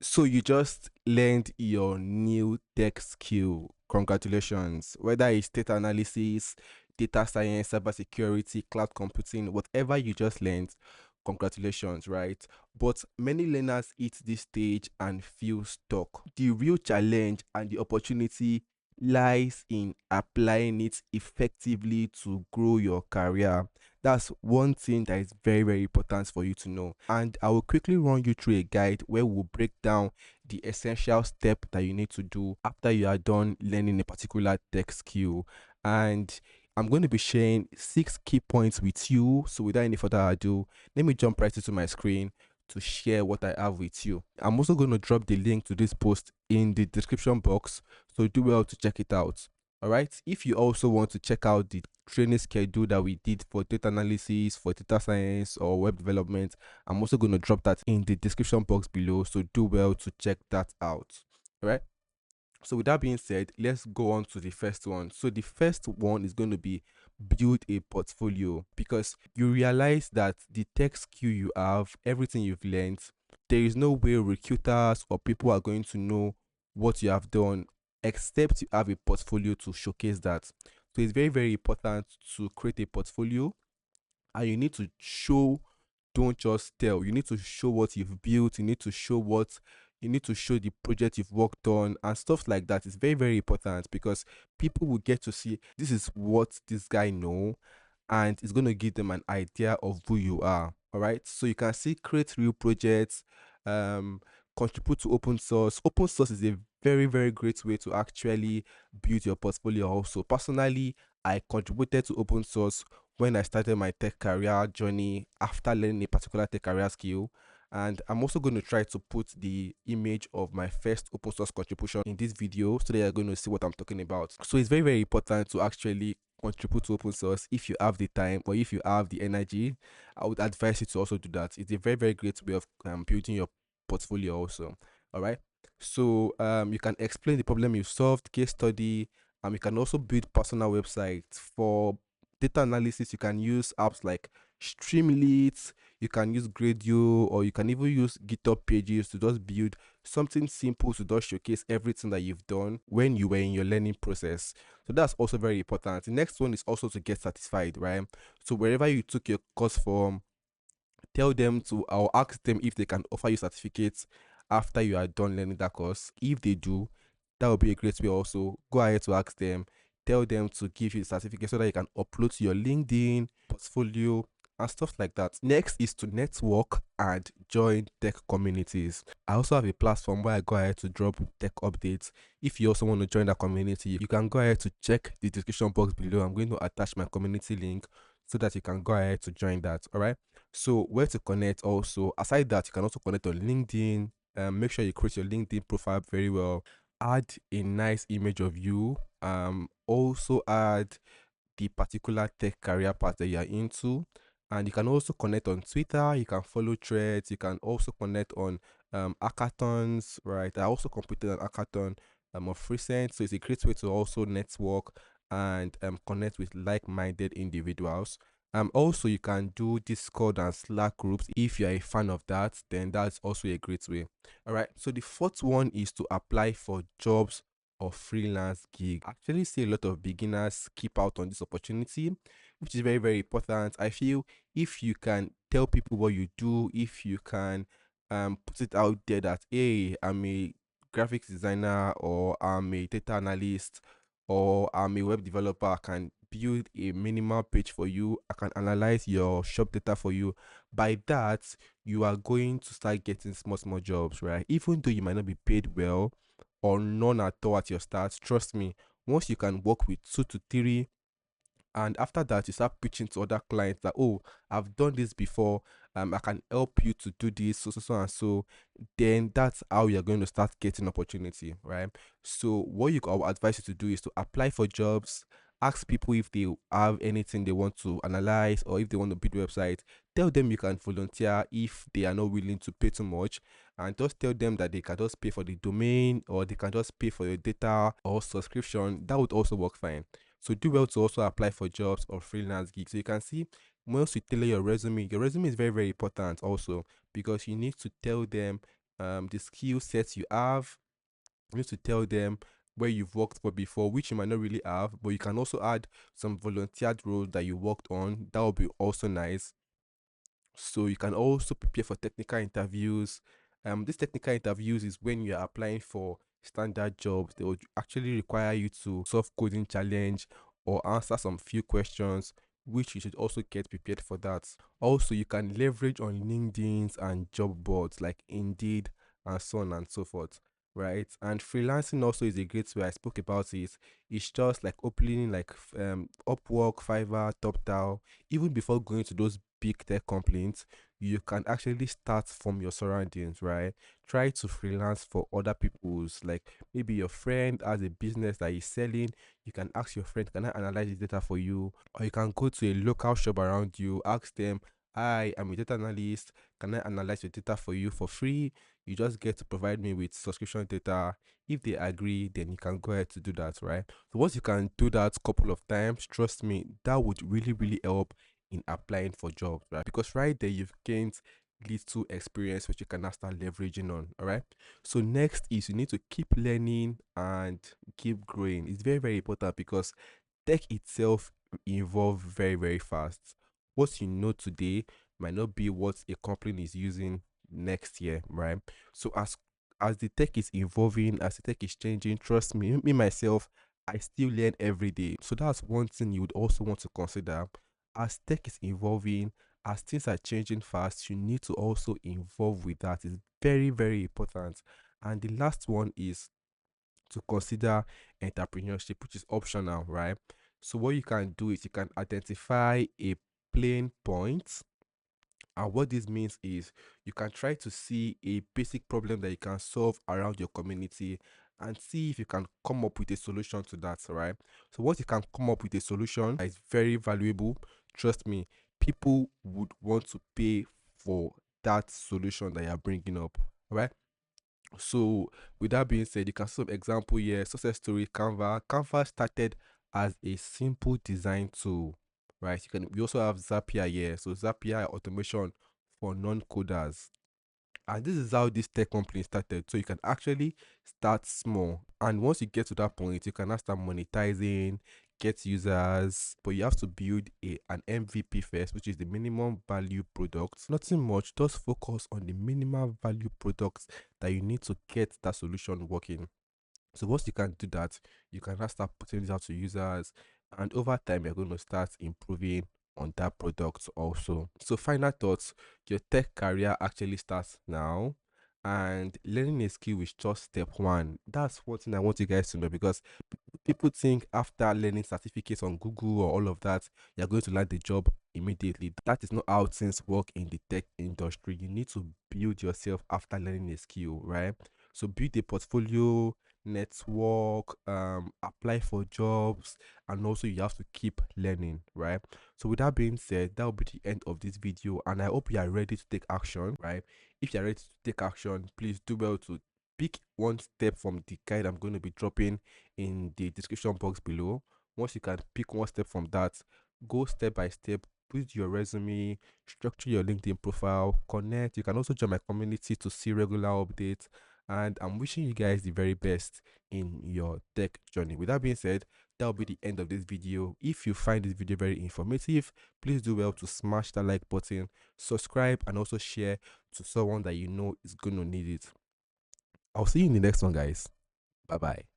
So you just learned your new tech skill. Congratulations. Whether it's data analysis, data science, cybersecurity, cloud computing, whatever you just learned, congratulations, right? But many learners hit this stage and feel stuck. The real challenge and the opportunity lies in applying it effectively to grow your career. That's one thing that is very, very important for you to know. And I will quickly run you through a guide where we'll break down the essential step that you need to do after you are done learning a particular tech skill. And I'm going to be sharing 6 key points with you. So without any further ado, let me jump right into my screen to share what I have with you. I'm also going to drop the link to this post in the description box, so do well to check it out. All right. If you also want to check out the training schedule that we did for data analysis, for data science, or web development, I'm also going to drop that in the description box below. So do well to check that out. All right. So with that being said, let's go on to the first one. So the first one is going to be build a portfolio, because you realize that the tech skill you have, everything you've learned, there is no way recruiters or people are going to know what you have done except you have a portfolio to showcase that. So it's very, very important to create a portfolio, and you need to show, don't just tell. You need to show what you've built. You need to show the project you've worked on and stuff like that. It's very, very important, because people will get to see this is what this guy know, and it's going to give them an idea of who you are. All right. So you can see create real projects, um, contribute to open source. Open source is a very, very great way to actually build your portfolio. Also, personally, I contributed to open source when I started my tech career journey after learning a particular tech career skill. And I'm also going to try to put the image of my first open source contribution in this video, so that you're going to see what I'm talking about. So it's very, very important to actually contribute to open source if you have the time or if you have the energy. I would advise you to also do that. It's a very, very great way of building your portfolio also. All right. So you can explain the problem you've solved, case study. You can also build personal websites. For data analysis, you can use apps like Streamlit, you can use Gradio, or you can even use GitHub pages to just build something simple to just showcase everything that you've done when you were in your learning process. So that's also very important. The next one is also to get satisfied, right? So wherever you took your course from, tell them to, or ask them if they can offer you certificates after you are done learning that course. If they do, that would be a great way. Also, go ahead to ask them, tell them to give you the certificate so that you can upload to your LinkedIn portfolio and stuff like that. Next is to network and join tech communities. I also have a platform where I go ahead to drop tech updates. If you also want to join that community, you can go ahead to check the description box below. I'm going to attach my community link so that you can go ahead to join that. All right. So where to connect also, aside that, you can also connect on LinkedIn. Make sure you create your LinkedIn profile very well. Add a nice image of you. Also add the particular tech career path that you are into. And you can also connect on Twitter. You can follow threads. You can also connect on hackathons, right? I also completed an hackathon of recent. So it's a great way to also network and connect with like-minded individuals. Also, you can do Discord and Slack groups. If you're a fan of that, then that's also a great way. All right. So the fourth one is to apply for jobs or freelance gig. I actually see a lot of beginners skip out on this opportunity, which is very, very important. I feel if you can tell people what you do, if you can put it out there that, hey, I'm a graphics designer, or I'm a data analyst, or I'm a web developer, I can build a minimal page for you, I can analyze your shop data for you. By that, you are going to start getting small, small jobs, right? Even though you might not be paid well or none at all at your start, trust me, once you can work with 2 to 3, and after that you start pitching to other clients that, oh, I've done this before, I can help you to do this, so, so, so, and so, then that's how you're going to start getting opportunity, right? So what I would advise you to do is to apply for jobs, ask people if they have anything they want to analyze, or if they want to build a website. Tell them you can volunteer if they are not willing to pay too much, and just tell them that they can just pay for the domain, or they can just pay for your data or subscription. That would also work fine. So do well to also apply for jobs or freelance gigs. So you can see, once you tailor your resume is very, very important also, because you need to tell them the skill sets you have. You need to tell them where you've worked for before, which you might not really have, but you can also add some volunteered roles that you worked on. That would be also nice. So you can also prepare for technical interviews. These technical interviews is when you are applying for standard jobs. They would actually require you to solve coding challenge or answer some few questions, which you should also get prepared for that. Also, you can leverage on LinkedIn's and job boards like Indeed and so on and so forth. Right, and freelancing also is a great way. I spoke about it. It's just like opening like Upwork, Fiverr, TopTal. Even before going to those big tech companies, you can actually start from your surroundings, right? Try to freelance for other people's, like maybe your friend has a business that is selling. You can ask your friend, can I analyze this data for you? Or you can go to a local shop around you, ask them, hi, I'm a data analyst. Can I analyze your data for you for free? You just get to provide me with subscription data. If they agree, then you can go ahead to do that, right? So once you can do that couple of times, trust me, that would really, really help in applying for jobs, right? Because right there you've gained little experience which you can now start leveraging on. All right. So next is you need to keep learning and keep growing. It's very, very important because tech itself evolve very, very fast. What you know today might not be what a company is using next year, right? So as the tech is evolving, as the tech is changing, trust me myself, I still learn every day. So that's one thing you would also want to consider. As tech is evolving, as things are changing fast, you need to also involve with that. It's very, very important. And the last one is to consider entrepreneurship, which is optional, right? So what you can do is you can identify a plain point, and what this means is you can try to see a basic problem that you can solve around your community and see if you can come up with a solution to that, right? So once you can come up with a solution that is very valuable, trust me, people would want to pay for that solution that you're bringing up, right? So, with that being said, you can see some example here. Success story Canva. Canva started as a simple design tool, right? We also have Zapier here. So Zapier automation for non-coders. And this is how this tech company started. So you can actually start small. And once you get to that point, you can now start monetizing, get users, but you have to build an MVP first, which is the minimum value product. Nothing much, just focus on the minimum value products that you need to get that solution working. So once you can do that, you can now start putting it out to users, and over time you're going to start improving on that product also. So final thoughts, your tech career actually starts now, and learning a skill is just step one. That's one thing I want you guys to know, because people think after learning certificates on Google or all of that, you're going to land the job immediately. That is not how things work in the tech industry. You need to build yourself after learning a skill, right? So build a portfolio, network, apply for jobs, and also you have to keep learning, right? So with that being said, that will be the end of this video, and I hope you are ready to take action, right? If you are ready to take action, please do well to pick one step from the guide I'm going to be dropping in the description box below. Once you can pick one step from that, go step by step, build your resume, structure your LinkedIn profile, connect. You can also join my community to see regular updates, and I'm wishing you guys the very best in your tech journey. With that being said, that will be the end of this video. If you find this video very informative, please do well to smash that like button, subscribe, and also share to someone that you know is going to need it. I'll see you in the next one, guys. Bye bye.